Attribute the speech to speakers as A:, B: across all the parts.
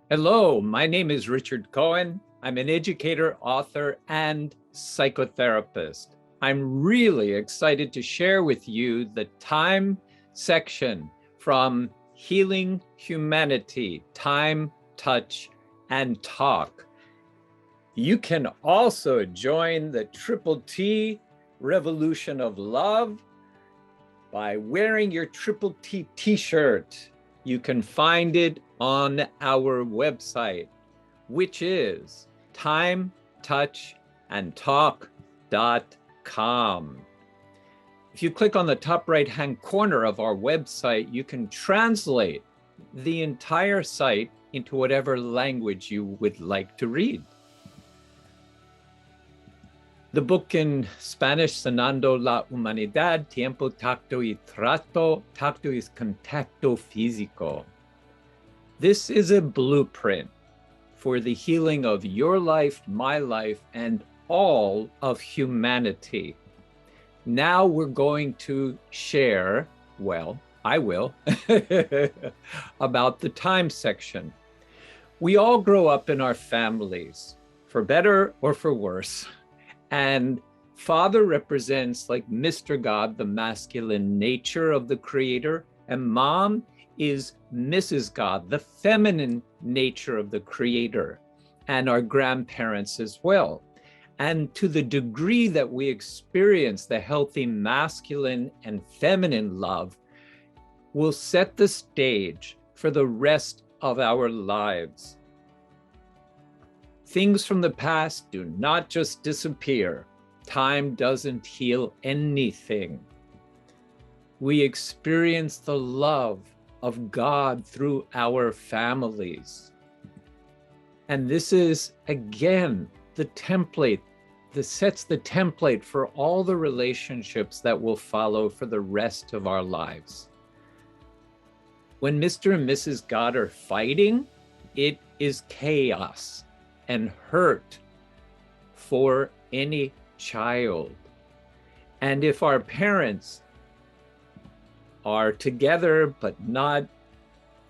A: Hello, my name is Richard Cohen. I'm an educator, author, and psychotherapist. I'm really excited to share with you the time section from Healing Humanity, Time, Touch, and Talk. You can also join the Triple T Revolution of Love by wearing your Triple T t-shirt. You can find it on our website, which is timetouchandtalk.com. If you click on the top right-hand corner of our website, you can translate the entire site into whatever language you would like to read. The book in Spanish, Sanando la Humanidad, Tiempo, Tacto y Trato. Tacto is contacto físico. This is a blueprint for the healing of your life, my life, and all of humanity. Now we're going to share, well, I will, about the time section. We all grow up in our families, for better or for worse. And Father represents, like Mr. God, the masculine nature of the creator, and Mom is Mrs. God, the feminine nature of the creator, and our grandparents as well. And to the degree that we experience the healthy masculine and feminine love, will set the stage for the rest of our lives. Things from the past do not just disappear. Time doesn't heal anything. We experience the love of God through our families. And this is, again, the template that sets the template for all the relationships that will follow for the rest of our lives. When Mr. and Mrs. God are fighting, it is chaos and hurt for any child. And if our parents are together but not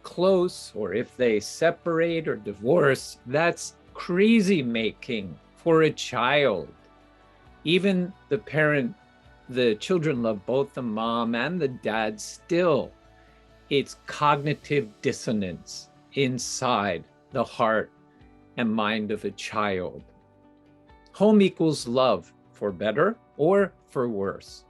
A: close, or if they separate or divorce, that's crazy making for a child. Even the children love both the mom and the dad still. It's cognitive dissonance inside the heart and mind of a child. Home equals love, for better or for worse.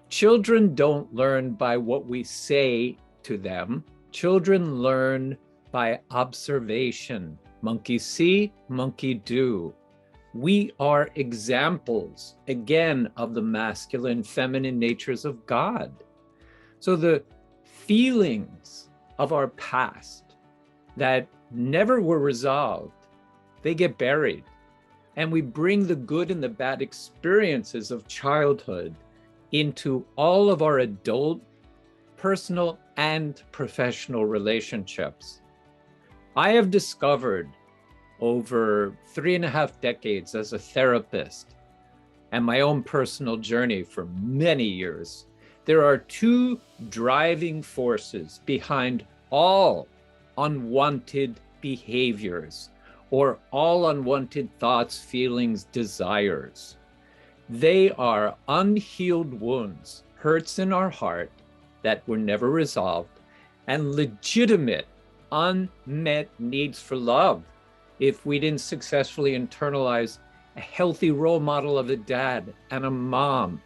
A: Children don't learn by what we say to them. Children learn by observation. Monkey see, monkey do. We are examples, again, of the masculine, feminine natures of God. So the feelings of our past that never were resolved, they get buried. And we bring the good and the bad experiences of childhood into all of our adult, personal, and professional relationships. I have discovered over 3.5 decades as a therapist and my own personal journey for many years, there are two driving forces behind all unwanted behaviors or all unwanted thoughts, feelings, desires. They are unhealed wounds, hurts in our heart that were never resolved, and legitimate unmet needs for love. If we didn't successfully internalize a healthy role model of a dad and a mom,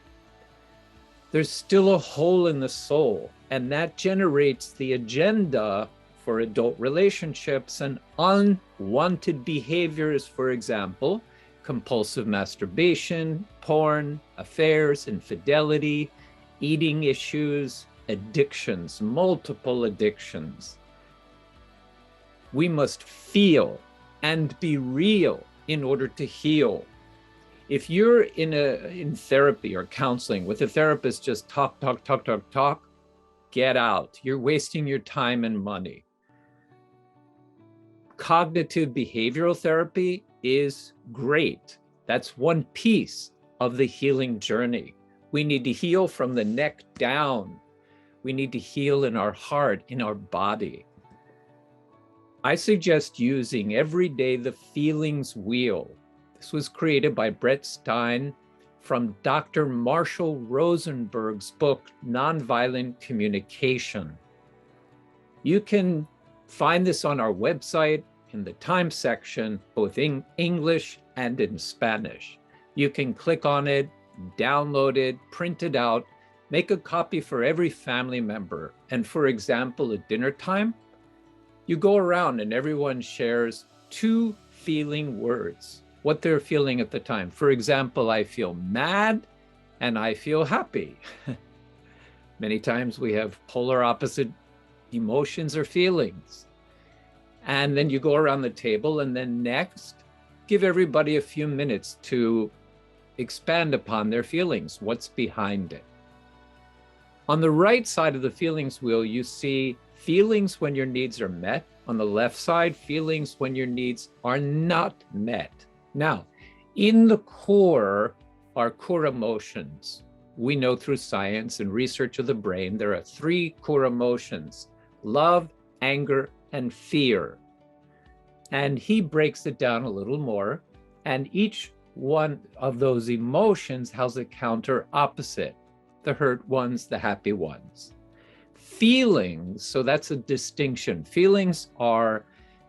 A: there's still a hole in the soul, and that generates the agenda for adult relationships and unwanted behaviors, for example, compulsive masturbation, porn, affairs, infidelity, eating issues, addictions, multiple addictions. We must feel and be real in order to heal. If you're in therapy or counseling with a therapist, just talk, get out. You're wasting your time and money. Cognitive behavioral therapy is great. That's one piece of the healing journey. We need to heal from the neck down. We need to heal in our heart, in our body. I suggest using every day the feelings wheel. This was created by Brett Stein from Dr. Marshall Rosenberg's book, Nonviolent Communication. You can find this on our website in the Time section, both in English and in Spanish. You can click on it, download it, print it out, make a copy for every family member. And for example, at dinner time, you go around and everyone shares 2 feeling words, what they're feeling at the time. For example, I feel mad and I feel happy. Many times we have polar opposite emotions or feelings. And then you go around the table, and then next, give everybody a few minutes to expand upon their feelings, what's behind it. On the right side of the feelings wheel, you see feelings when your needs are met. On the left side, feelings when your needs are not met. Now, in the core are core emotions. We know through science and research of the brain, there are 3 core emotions: love, anger, and fear. And he breaks it down a little more, and each one of those emotions has a counter opposite: the hurt ones, the happy ones. Feelings, so that's a distinction. Feelings are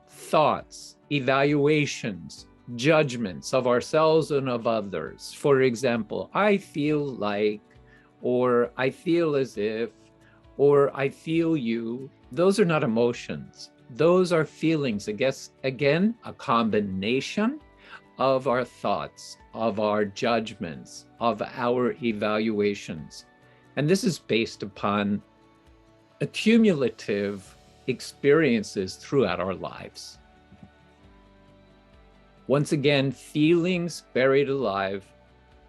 A: thoughts, evaluations, judgments of ourselves and of others. For example, I feel like, or I feel as if, or I feel you. Those are not emotions. Those are feelings. I guess, again, a combination of our thoughts, of our judgments, of our evaluations. And this is based upon accumulative experiences throughout our lives. Once again, feelings buried alive,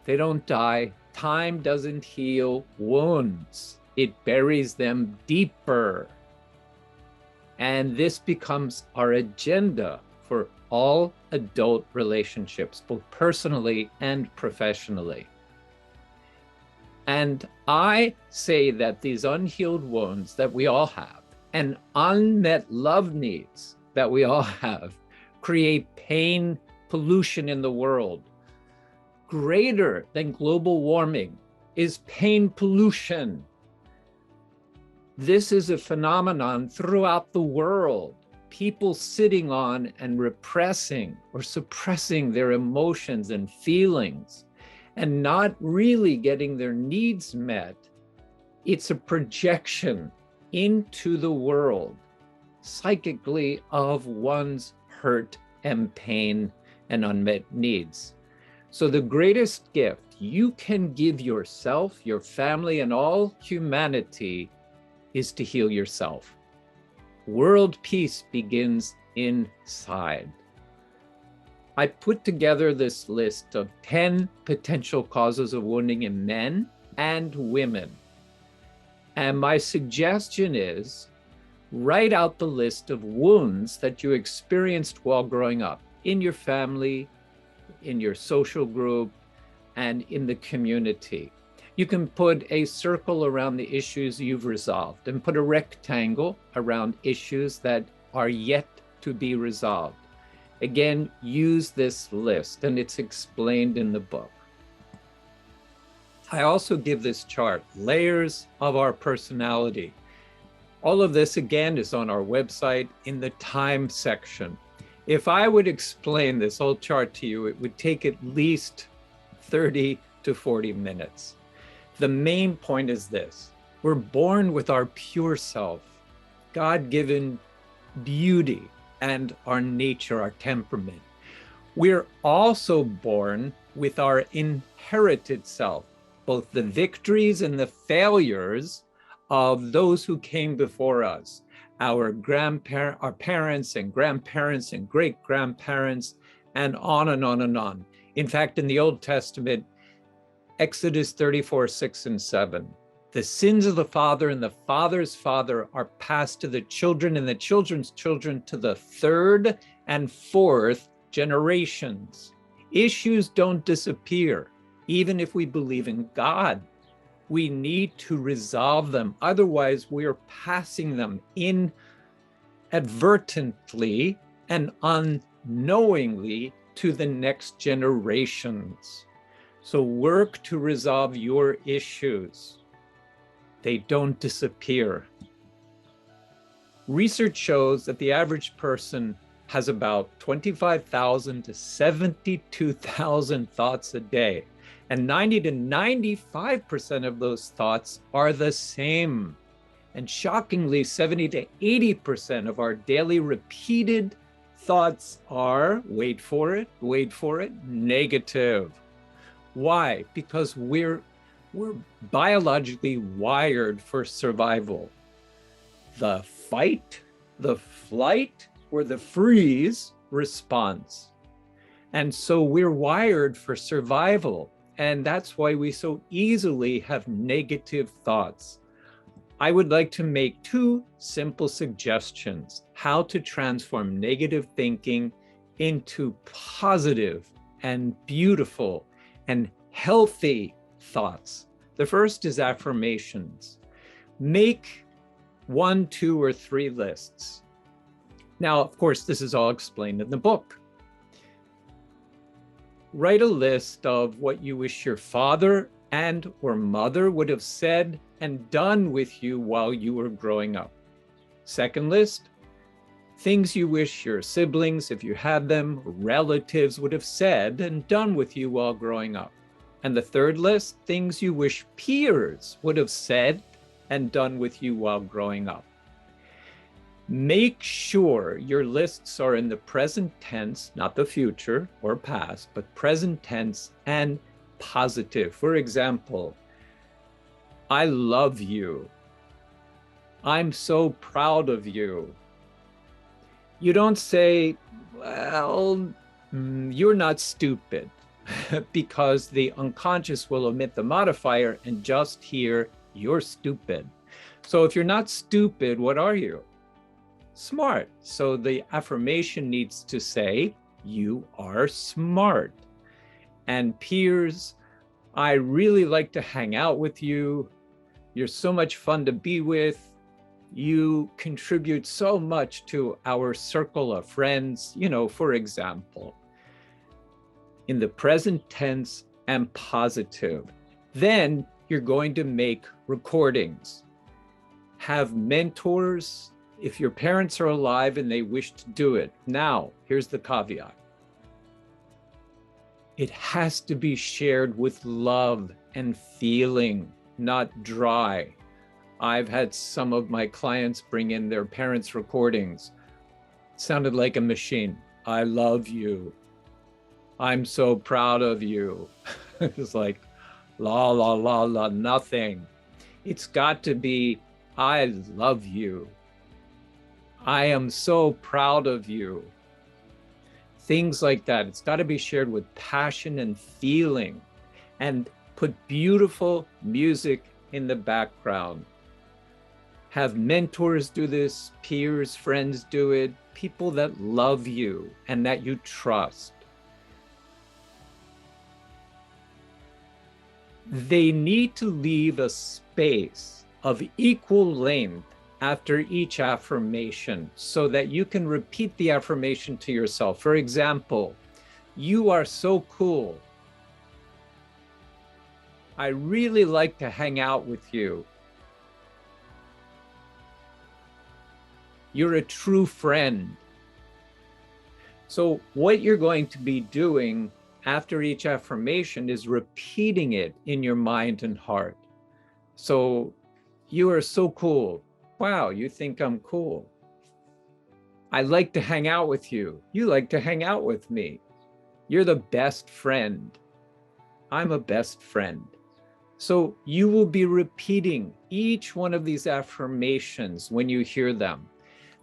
A: they don't die. Time doesn't heal wounds. It buries them deeper. And this becomes our agenda for all adult relationships, both personally and professionally. And I say that these unhealed wounds that we all have and unmet love needs that we all have create pain pollution in the world. Greater than global warming is pain pollution. This is a phenomenon throughout the world. People sitting on and repressing or suppressing their emotions and feelings and not really getting their needs met. It's a projection into the world psychically of one's hurt and pain and unmet needs. So the greatest gift you can give yourself, your family, and all humanity is to heal yourself. World peace begins inside. I put together this list of 10 potential causes of wounding in men and women. And my suggestion is write out the list of wounds that you experienced while growing up in your family, in your social group, and in the community. You can put a circle around the issues you've resolved and put a rectangle around issues that are yet to be resolved. Again, use this list, and it's explained in the book. I also give this chart, Layers of Our Personality. All of this, again, is on our website in the Time section. If I would explain this whole chart to you, it would take at least 30 to 40 minutes. The main point is this: we're born with our pure self, God-given beauty, and our nature, our temperament. We're also born with our inherited self, both the victories and the failures of those who came before us, our parents and grandparents and great-grandparents, and on and on and on. In fact, in the Old Testament, Exodus 34, 6 and 7, the sins of the father and the father's father are passed to the children and the children's children to the third and fourth generations. Issues don't disappear, even if we believe in God. We need to resolve them. Otherwise, we're passing them in advertently and unknowingly to the next generations. So work to resolve your issues. They don't disappear. Research shows that the average person has about 25,000 to 72,000 thoughts a day. And 90 to 95% of those thoughts are the same. And shockingly, 70 to 80% of our daily repeated thoughts are, wait for it, negative. Why? Because we're biologically wired for survival. The fight, the flight, or the freeze response. And so we're wired for survival. And that's why we so easily have negative thoughts. I would like to make 2 simple suggestions how to transform negative thinking into positive and beautiful and healthy thoughts. The first is affirmations. Make 1, 2, or 3 lists. Now, of course, this is all explained in the book. Write a list of what you wish your father and or mother would have said and done with you while you were growing up. Second list, things you wish your siblings, if you had them, relatives would have said and done with you while growing up. And the third list, things you wish peers would have said and done with you while growing up. Make sure your lists are in the present tense, not the future or past, but present tense and positive. For example, I love you. I'm so proud of you. You don't say, well, you're not stupid, because the unconscious will omit the modifier and just hear, you're stupid. So if you're not stupid, what are you? Smart. So the affirmation needs to say, you are smart. And peers, I really like to hang out with you. You're so much fun to be with. You contribute so much to our circle of friends, for example, in the present tense and positive. Then you're going to make recordings. Have mentors if your parents are alive and they wish to do it. Now, here's the caveat. It has to be shared with love and feeling, not dry. I've had some of my clients bring in their parents' recordings. It sounded like a machine. I love you. I'm so proud of you. It's like, la, la, la, la, nothing. It's got to be, I love you. I am so proud of you. Things like that. It's got to be shared with passion and feeling, and put beautiful music in the background. Have mentors do this, peers, friends do it, people that love you and that you trust. They need to leave a space of equal length after each affirmation so that you can repeat the affirmation to yourself. For example, you are so cool. I really like to hang out with you. You're a true friend. So what you're going to be doing after each affirmation is repeating it in your mind and heart. So you are so cool. Wow, you think I'm cool. I like to hang out with you. You like to hang out with me. You're the best friend. I'm a best friend. So you will be repeating each one of these affirmations when you hear them.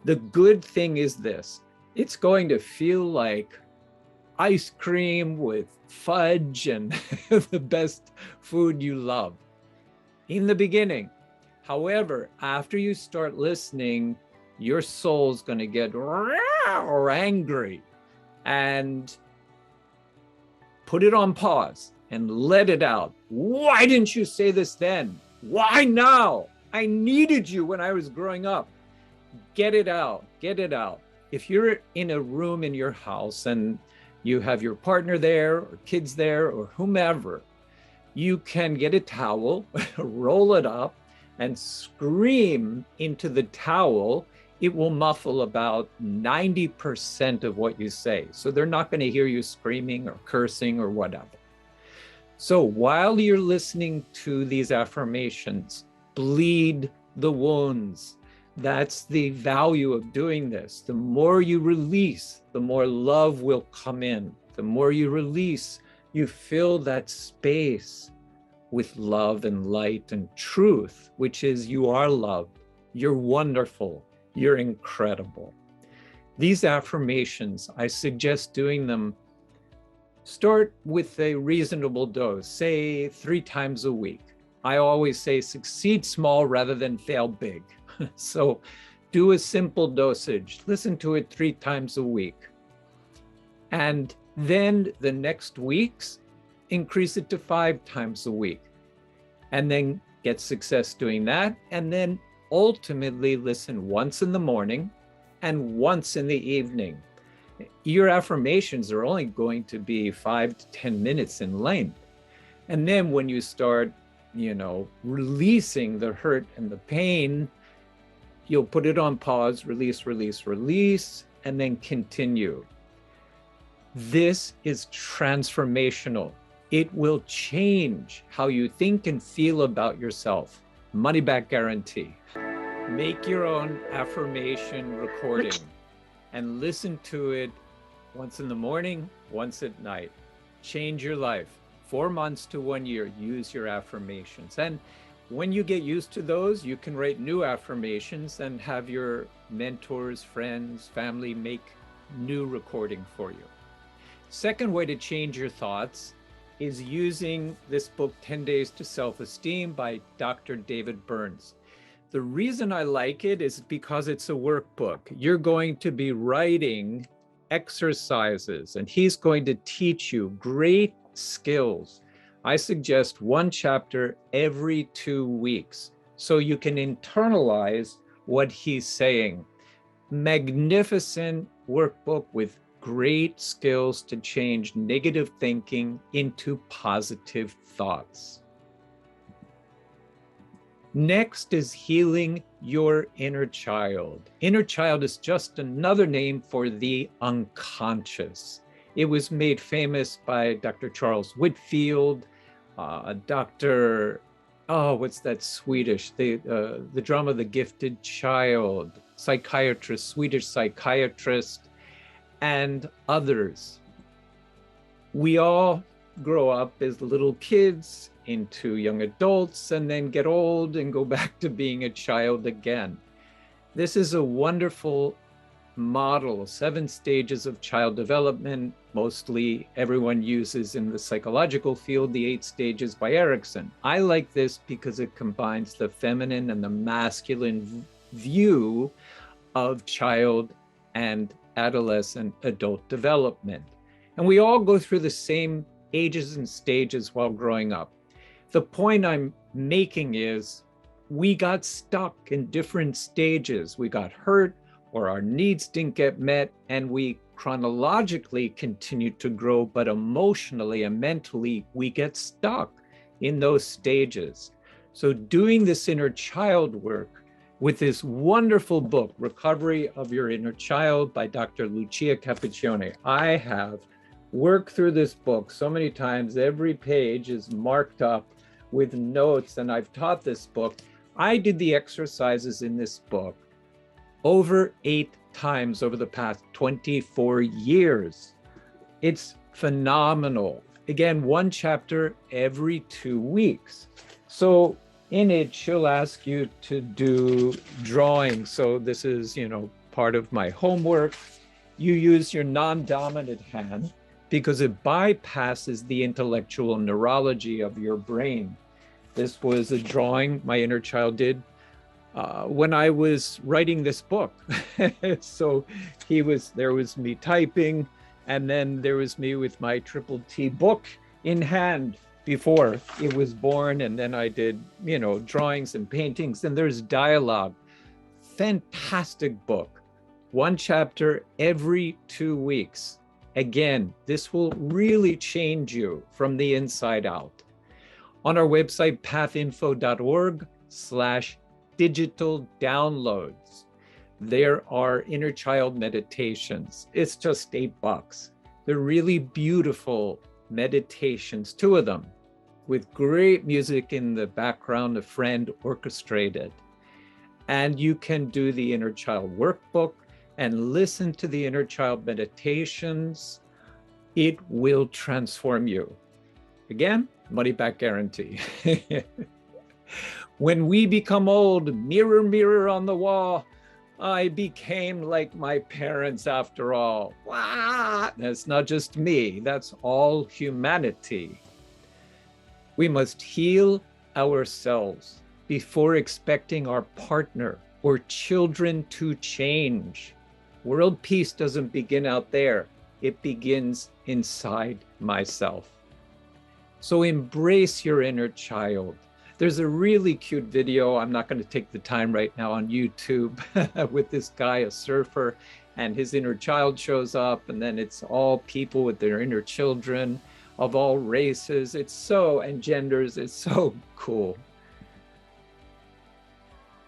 A: The good thing is this, it's going to feel like ice cream with fudge and the best food you love in the beginning. However, after you start listening, your soul's going to get angry, and put it on pause and let it out. Why didn't you say this then? Why now? I needed you when I was growing up. Get it out, get it out. If you're in a room in your house and you have your partner there or kids there or whomever, you can get a towel, roll it up, and scream into the towel. It will muffle about 90% of what you say. So they're not going to hear you screaming or cursing or whatever. So while you're listening to these affirmations, bleed the wounds. That's the value of doing this. The more you release, the more love will come in. The more you release, you fill that space with love and light and truth, which is you are loved, you're wonderful, you're incredible. These affirmations, I suggest doing them. Start with a reasonable dose, say 3 times a week. I always say succeed small rather than fail big. So do a simple dosage, listen to it 3 times a week. And then the next weeks, increase it to 5 times a week. And then get success doing that. And then ultimately listen once in the morning and once in the evening. Your affirmations are only going to be 5 to 10 minutes in length. And then when you start, releasing the hurt and the pain, you'll put it on pause, release, release, release, and then continue. This is transformational. It will change how you think and feel about yourself. Money back guarantee. Make your own affirmation recording and listen to it once in the morning, once at night. Change your life. 4 months to 1 year, use your affirmations. And when you get used to those, you can write new affirmations and have your mentors, friends, family make new recording for you. Second way to change your thoughts is using this book, 10 Days to Self-Esteem by Dr. David Burns. The reason I like it is because it's a workbook. You're going to be writing exercises and he's going to teach you great skills. I suggest 1 chapter every 2 weeks so you can internalize what he's saying. Magnificent workbook with great skills to change negative thinking into positive thoughts. Next is healing your inner child. Inner child is just another name for the unconscious. It was made famous by Dr. Charles Whitfield, what's that Swedish, the drama The Gifted Child, psychiatrist, Swedish psychiatrist, and others. We all grow up as little kids into young adults and then get old and go back to being a child again. This is a wonderful model, 7 stages of child development. Mostly everyone uses in the psychological field, the 8 stages by Erickson. I like this because it combines the feminine and the masculine view of child and adolescent adult development. And we all go through the same ages and stages while growing up. The point I'm making is we got stuck in different stages. We got hurt or our needs didn't get met, and we chronologically continue to grow, but emotionally and mentally, we get stuck in those stages. So doing this inner child work with this wonderful book, Recovery of Your Inner Child by Dr. Lucia Cappuccione. I have worked through this book so many times. Every page is marked up with notes, and I've taught this book. I did the exercises in this book over 8 times over the past 24 years. It's phenomenal. Again, 1 chapter every 2 weeks. So in it, she'll ask you to do drawing. So this is, part of my homework. You use your non-dominant hand because it bypasses the intellectual neurology of your brain. This was a drawing my inner child did when I was writing this book. So there was me typing, and then there was me with my triple T book in hand before it was born. And then I did, drawings and paintings, and there's dialogue. fantastic book. 1 chapter every 2 weeks. Again, this will really change you from the inside out. On our website, pathinfo.org/digital downloads, there are inner child meditations. It's just $8. They're really beautiful meditations, 2 of them, with great music in the background, a friend orchestrated. And you can do the inner child workbook and listen to the inner child meditations. It will transform you. Again, money back guarantee. When we become old, mirror, mirror on the wall, I became like my parents after all. Wow. That's not just me, that's all humanity. We must heal ourselves before expecting our partner or children to change. World peace doesn't begin out there. It begins inside myself. So embrace your inner child. There's a really cute video, I'm not going to take the time right now, on YouTube with this guy, a surfer, and his inner child shows up, and then it's all people with their inner children of all races. It's so, and genders, it's so cool.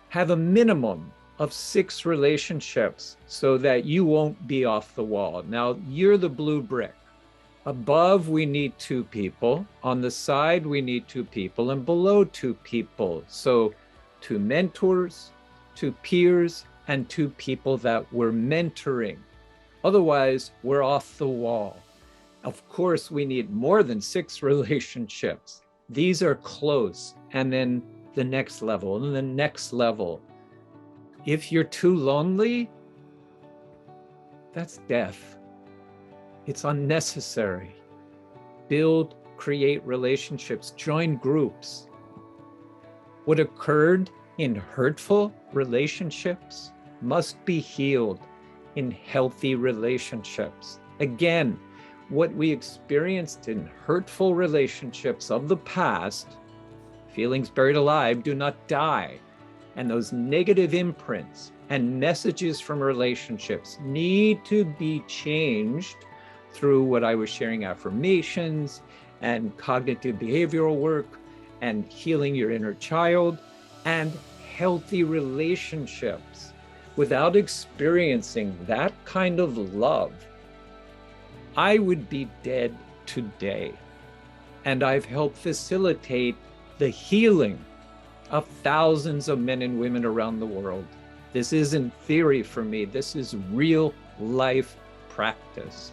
A: Have a minimum of 6 relationships so that you won't be off the wall. Now, you're the blue brick. Above, we need 2 people. On the side, we need 2 people, and below 2 people. So 2 mentors, 2 peers, and 2 people that we're mentoring. Otherwise, we're off the wall. Of course, we need more than 6 relationships. These are close, and then the next level, and the next level. If you're too lonely, that's death. It's unnecessary. Build, create relationships, join groups. What occurred in hurtful relationships must be healed in healthy relationships. Again, what we experienced in hurtful relationships of the past, feelings buried alive, do not die. And those negative imprints and messages from relationships need to be changed through what I was sharing, affirmations and cognitive behavioral work and healing your inner child and healthy relationships. Without experiencing that kind of love, I would be dead today. And I've helped facilitate the healing of thousands of men and women around the world. This isn't theory for me, this is real life practice.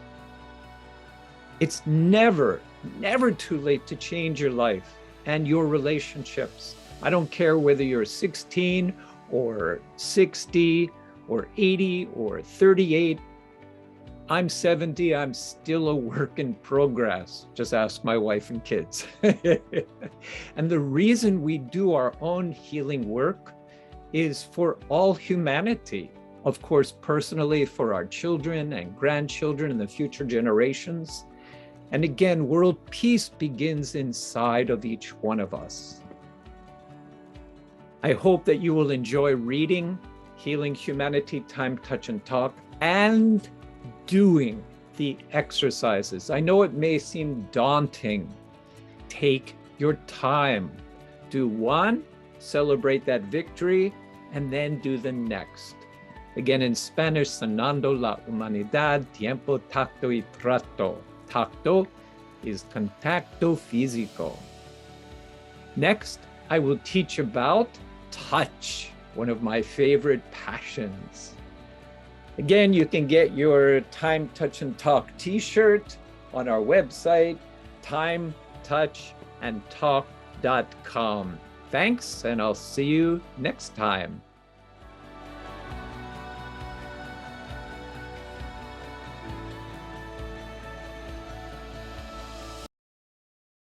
A: It's never, never too late to change your life and your relationships. I don't care whether you're 16 or 60 or 80 or 38. I'm 70, I'm still a work in progress. Just ask my wife and kids. And the reason we do our own healing work is for all humanity. Of course, personally for our children and grandchildren and the future generations. And again, world peace begins inside of each one of us. I hope that you will enjoy reading Healing Humanity, Time, Touch, and Talk, and doing the exercises. I know it may seem daunting. Take your time. Do one, celebrate that victory, and then do the next. Again, in Spanish, sanando la humanidad, tiempo, tacto y trato. Tacto is contacto físico. Next, I will teach about touch, one of my favorite passions. Again, you can get your Time, Touch, and Talk t-shirt on our website, timetouchandtalk.com. Thanks, and I'll see you next time.